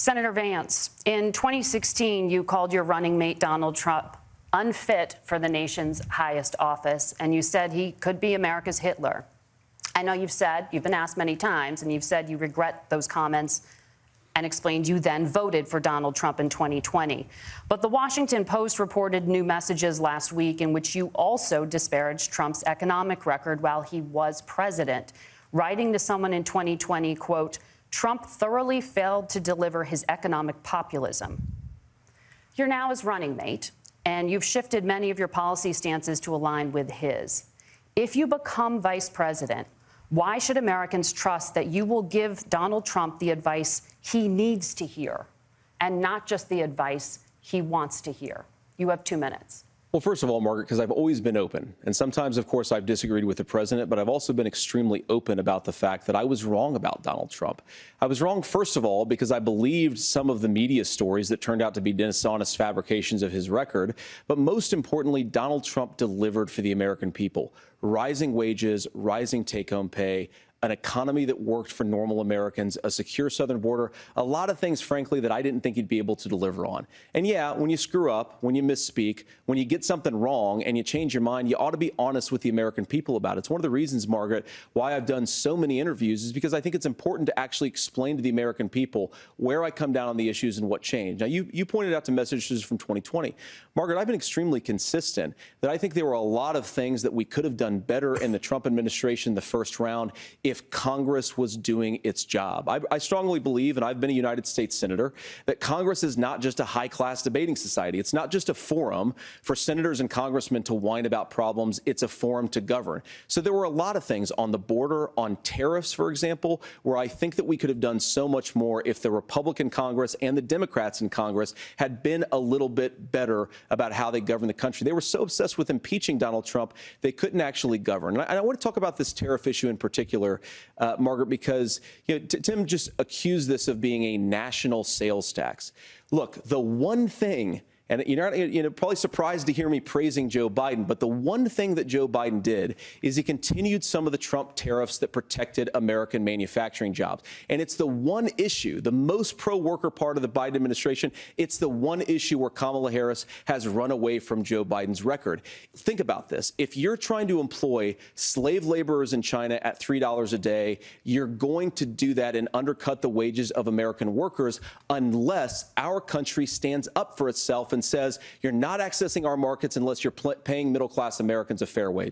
Senator Vance, in 2016, you called your running mate Donald Trump unfit for the nation's highest office, and you said he could be America's Hitler. I know you've been asked many times, and you've said you regret those comments and explained you then voted for Donald Trump in 2020. But the Washington Post reported new messages last week in which you also disparaged Trump's economic record while he was president, writing to someone in 2020, quote, Trump thoroughly failed to deliver his economic populism. You're now his running mate, and you've shifted many of your policy stances to align with his. If you become vice president, why should Americans trust that you will give Donald Trump the advice he needs to hear and not just the advice he wants to hear? You have 2 minutes. Well, first of all, Margaret, because I've always been open. And sometimes, of course, I've disagreed with the president, but I've also been extremely open about the fact that I was wrong about Donald Trump. I was wrong, first of all, because I believed some of the media stories that turned out to be dishonest fabrications of his record. But most importantly, Donald Trump delivered for the American people. Rising wages, rising take-home pay, an economy that worked for normal Americans, a secure southern border, a lot of things, frankly, that I didn't think he'd be able to deliver on. And yeah, when you screw up, when you misspeak, when you get something wrong and you change your mind, you ought to be honest with the American people about it. It's one of the reasons, Margaret, why I've done so many interviews is because I think it's important to actually explain to the American people where I come down on the issues and what changed. Now, you pointed out to messages from 2020. Margaret, I've been extremely consistent that I think there were a lot of things that we could have done better in the Trump administration the first round if Congress was doing its job. I strongly believe, and I've been a United States Senator, that Congress is not just a high-class debating society. It's not just a forum for senators and congressmen to whine about problems. It's a forum to govern. So there were a lot of things on the border, on tariffs, for example, where I think that we could have done so much more if the Republican Congress and the Democrats in Congress had been a little bit better about how they govern the country. They were so obsessed with impeaching Donald Trump, they couldn't actually govern. And I want to talk about this tariff issue in particular, Margaret, because Tim just accused this of being a national sales tax. Look, the one thing, and you're probably surprised to hear me praising Joe Biden, but the one thing that Joe Biden did is he continued some of the Trump tariffs that protected American manufacturing jobs. And it's the one issue, the most pro-worker part of the Biden administration, it's the one issue where Kamala Harris has run away from Joe Biden's record. Think about this. If you're trying to employ slave laborers in China at $3 a day, you're going to do that and undercut the wages of American workers unless our country stands up for itself and says you're not accessing our markets unless you're paying middle-class Americans a fair wage.